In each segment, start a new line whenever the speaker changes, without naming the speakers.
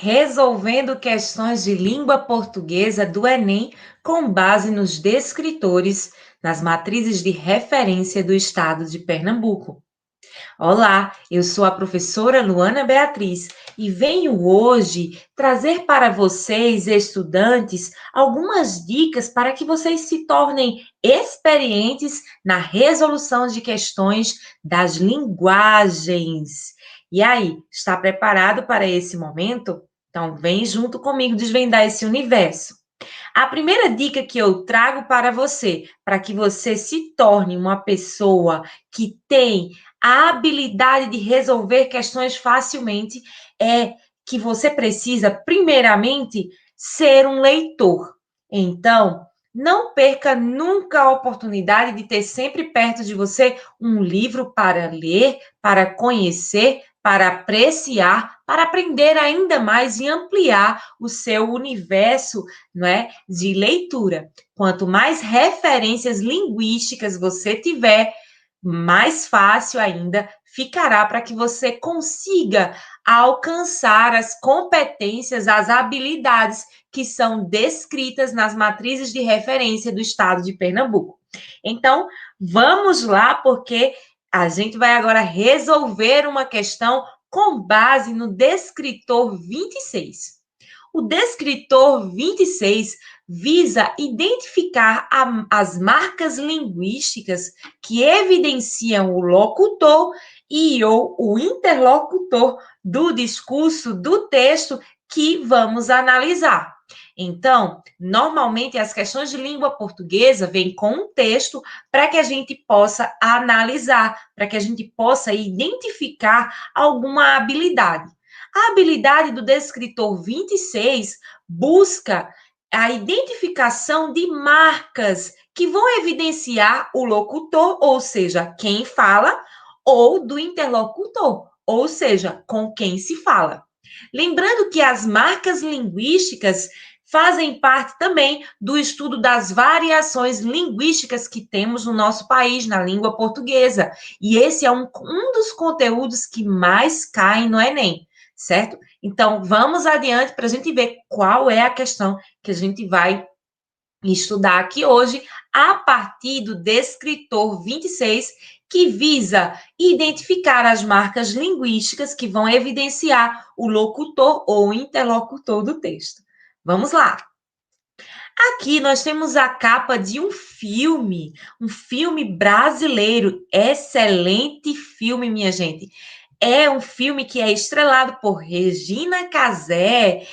resolvendo questões de língua portuguesa do Enem com base nos descritores nas matrizes de referência do estado de Pernambuco. Olá, eu sou a professora Luana Beatriz e venho hoje trazer para vocês, estudantes, algumas dicas para que vocês se tornem experientes na resolução de questões das linguagens. E aí, está preparado para esse momento? Então, vem junto comigo desvendar esse universo. A primeira dica que eu trago para que você se torne uma pessoa que tem a habilidade de resolver questões facilmente, é que você precisa, primeiramente, ser um leitor. Então, não perca nunca a oportunidade de ter sempre perto de você um livro para ler, para conhecer, para apreciar, para aprender ainda mais e ampliar o seu universo, não é, de leitura. Quanto mais referências linguísticas você tiver, mais fácil ainda ficará para que você consiga alcançar as competências, as habilidades que são descritas nas matrizes de referência do estado de Pernambuco. Então, vamos lá, porque a gente vai agora resolver uma questão com base no descritor 26. O descritor 26 visa identificar as marcas linguísticas que evidenciam o locutor e ou o interlocutor do discurso, do texto que vamos analisar. Então, normalmente as questões de língua portuguesa vêm com um texto para que a gente possa analisar, para que a gente possa identificar alguma habilidade. A habilidade do descritor 26 busca a identificação de marcas que vão evidenciar o locutor, ou seja, quem fala, ou do interlocutor, ou seja, com quem se fala. Lembrando que as marcas linguísticas fazem parte também do estudo das variações linguísticas que temos no nosso país, na língua portuguesa. E esse é um dos conteúdos que mais caem no Enem, certo? Então, vamos adiante para a gente ver qual é a questão que a gente vai estudar aqui hoje, a partir do descritor 26, que visa identificar as marcas linguísticas que vão evidenciar o locutor ou interlocutor do texto. Vamos lá. Aqui nós temos a capa de um filme brasileiro, excelente filme, minha gente. É um filme que é estrelado por Regina Casé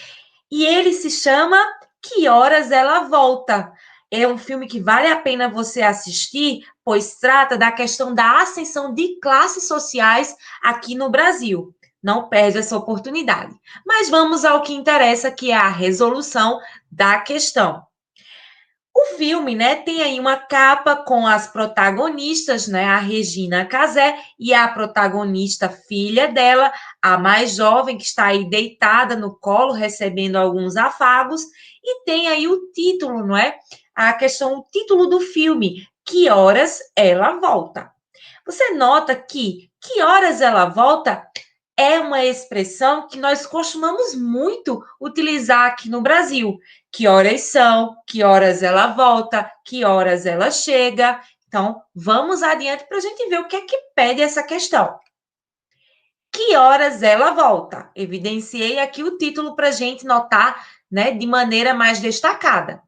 e ele se chama Que Horas Ela Volta. É um filme que vale a pena você assistir, pois trata da questão da ascensão de classes sociais aqui no Brasil. Não perde essa oportunidade. Mas vamos ao que interessa, que é a resolução da questão. O filme, né, tem aí uma capa com as protagonistas, né, a Regina Casé e a protagonista filha dela, a mais jovem, que está aí deitada no colo, recebendo alguns afagos, e tem aí o título, não é? A questão, o título do filme, Que Horas Ela Volta. Você nota que horas ela volta é uma expressão que nós costumamos muito utilizar aqui no Brasil. Que horas são, que horas ela volta, que horas ela chega. Então, vamos adiante para a gente ver o que é que pede essa questão. Que horas ela volta? Evidenciei aqui o título para a gente notar, né, de maneira mais destacada.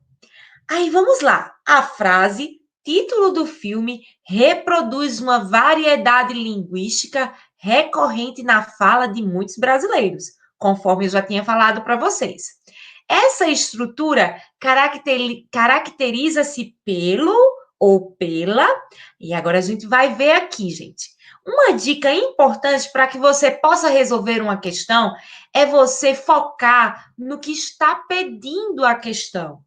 Aí vamos lá. A frase, título do filme, reproduz uma variedade linguística recorrente na fala de muitos brasileiros, conforme eu já tinha falado para vocês. Essa estrutura caracteriza-se pelo ou pela, e agora a gente vai ver aqui, gente. Uma dica importante para que você possa resolver uma questão é você focar no que está pedindo a questão.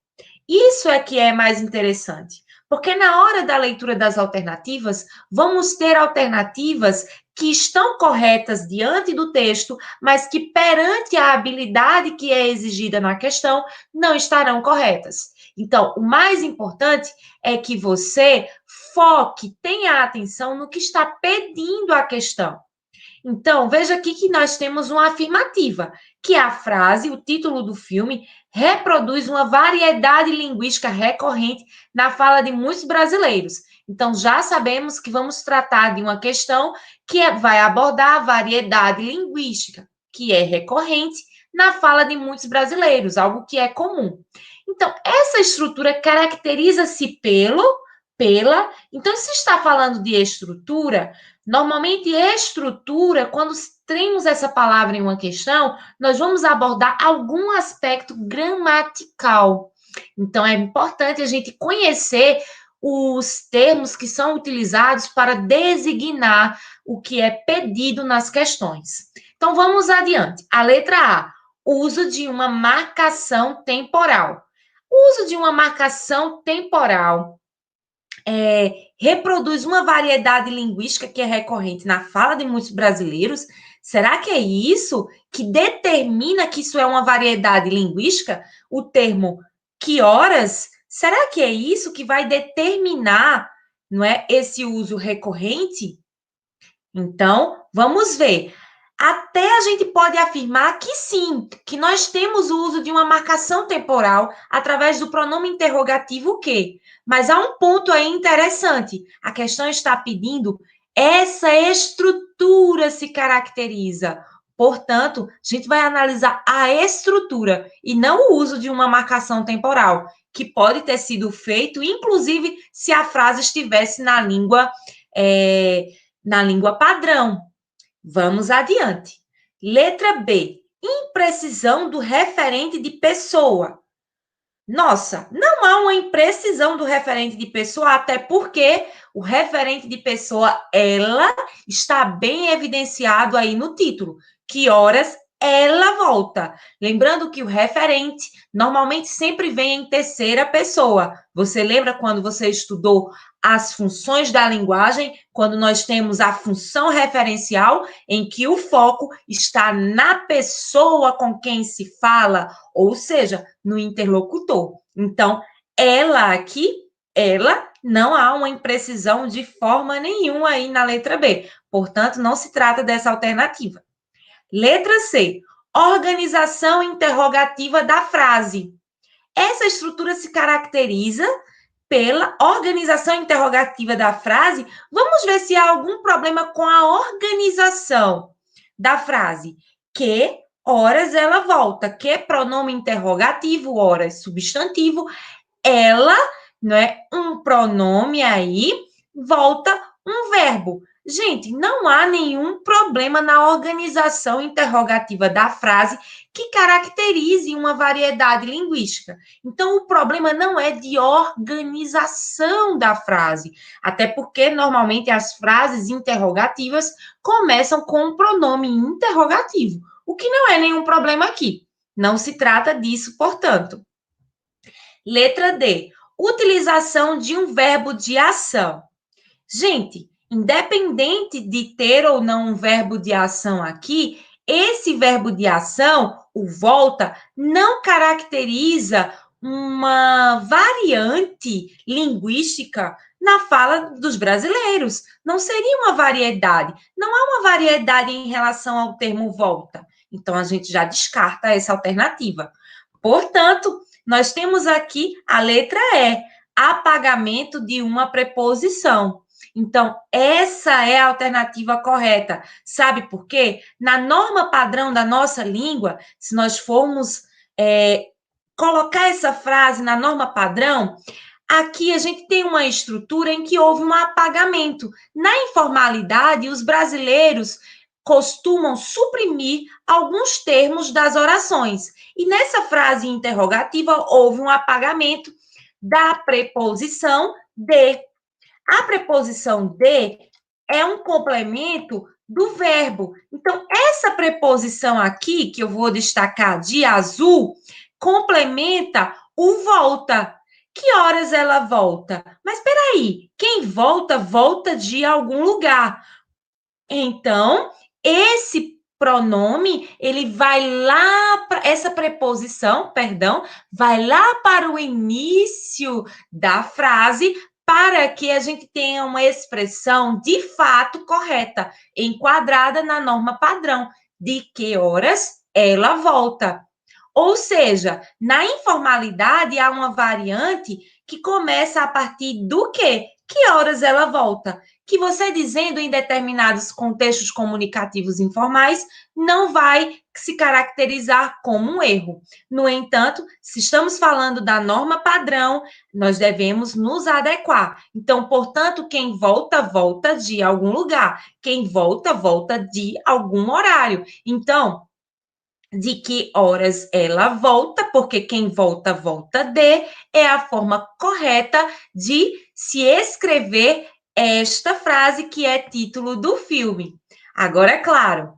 Isso é que é mais interessante, porque na hora da leitura das alternativas, vamos ter alternativas que estão corretas diante do texto, mas que perante a habilidade que é exigida na questão, não estarão corretas. Então, o mais importante é que você foque, tenha atenção no que está pedindo a questão. Então, veja aqui que nós temos uma afirmativa, que a frase, o título do filme, reproduz uma variedade linguística recorrente na fala de muitos brasileiros. Então, já sabemos que vamos tratar de uma questão que vai abordar a variedade linguística, que é recorrente na fala de muitos brasileiros, algo que é comum. Então, essa estrutura caracteriza-se pela. Então, se está falando de estrutura, normalmente, estrutura, quando temos essa palavra em uma questão, nós vamos abordar algum aspecto gramatical. Então, é importante a gente conhecer os termos que são utilizados para designar o que é pedido nas questões. Então, vamos adiante. A letra A, uso de uma marcação temporal. O uso de uma marcação temporal reproduz uma variedade linguística que é recorrente na fala de muitos brasileiros. Será que é isso que determina que isso é uma variedade linguística? O termo que horas? Será que é isso que vai determinar, não é, esse uso recorrente? Então, vamos ver. Até a gente pode afirmar que sim, que nós temos o uso de uma marcação temporal através do pronome interrogativo o quê? Mas há um ponto aí interessante. A questão está pedindo essa estrutura se caracteriza. Portanto, a gente vai analisar a estrutura e não o uso de uma marcação temporal, que pode ter sido feito, inclusive, se a frase estivesse na língua padrão. Vamos adiante. Letra B. Imprecisão do referente de pessoa. Nossa, não há uma imprecisão do referente de pessoa, até porque o referente de pessoa, ela está bem evidenciado aí no título. Que horas ela volta? Lembrando que o referente normalmente sempre vem em terceira pessoa. Você lembra quando você estudou as funções da linguagem, quando nós temos a função referencial, em que o foco está na pessoa com quem se fala, ou seja, no interlocutor. Então, ela aqui, ela, não há uma imprecisão de forma nenhuma aí na letra B. Portanto, não se trata dessa alternativa. Letra C. Organização interrogativa da frase. Essa estrutura se caracteriza pela organização interrogativa da frase. Vamos ver se há algum problema com a organização da frase. Que horas ela volta? Que pronome interrogativo, horas substantivo. Ela, não é um pronome aí, volta um verbo. Gente, não há nenhum problema na organização interrogativa da frase que caracterize uma variedade linguística. Então, o problema não é de organização da frase, até porque normalmente as frases interrogativas começam com um pronome interrogativo, o que não é nenhum problema aqui. Não se trata disso, portanto. Letra D. Utilização de um verbo de ação. Gente, independente de ter ou não um verbo de ação aqui, esse verbo de ação, o volta, não caracteriza uma variante linguística na fala dos brasileiros. Não seria uma variedade. Não há uma variedade em relação ao termo volta. Então, a gente já descarta essa alternativa. Portanto, nós temos aqui a letra E, apagamento de uma preposição. Então, essa é a alternativa correta. Sabe por quê? Na norma padrão da nossa língua, se nós formos colocar essa frase na norma padrão, aqui a gente tem uma estrutura em que houve um apagamento. Na informalidade, os brasileiros costumam suprimir alguns termos das orações. E nessa frase interrogativa, houve um apagamento da preposição de. A preposição de é um complemento do verbo. Então, essa preposição aqui, que eu vou destacar de azul, complementa o volta. Que horas ela volta? Mas espera aí, quem volta, volta de algum lugar. Então, esse pronome, ele vai lá, essa preposição, perdão, vai lá para o início da frase para que a gente tenha uma expressão de fato correta, enquadrada na norma padrão, de que horas ela volta. Ou seja, na informalidade há uma variante que começa a partir do quê? Que horas ela volta? Que você dizendo em determinados contextos comunicativos informais não vai se caracterizar como um erro. No entanto, se estamos falando da norma padrão, nós devemos nos adequar. Então, portanto, quem volta, volta de algum lugar. Quem volta, volta de algum horário. Então, de que horas ela volta, porque quem volta, volta de, é a forma correta de se escrever esta frase que é título do filme. Agora, é claro,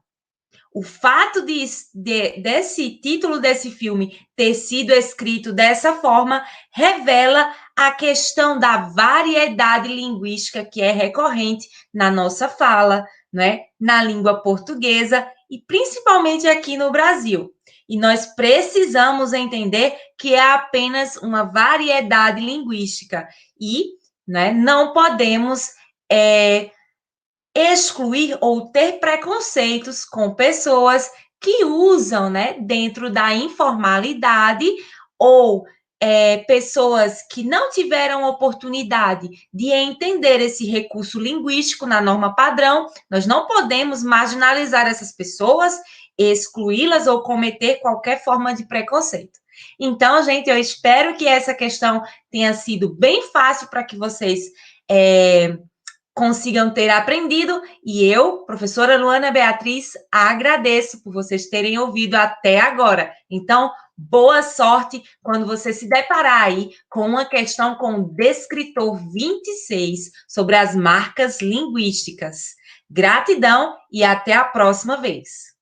o fato desse título desse filme ter sido escrito dessa forma revela a questão da variedade linguística que é recorrente na nossa fala, né? Na língua portuguesa e principalmente aqui no Brasil. E nós precisamos entender que é apenas uma variedade linguística e, né, não podemos excluir ou ter preconceitos com pessoas que usam, né, dentro da informalidade ou pessoas que não tiveram oportunidade de entender esse recurso linguístico na norma padrão. Nós não podemos marginalizar essas pessoas, excluí-las ou cometer qualquer forma de preconceito. Então, gente, eu espero que essa questão tenha sido bem fácil para que vocês consigam ter aprendido, e eu, professora Luana Beatriz, agradeço por vocês terem ouvido até agora. Então, boa sorte quando você se deparar aí com uma questão com o descritor 26 sobre as marcas linguísticas. Gratidão e até a próxima vez.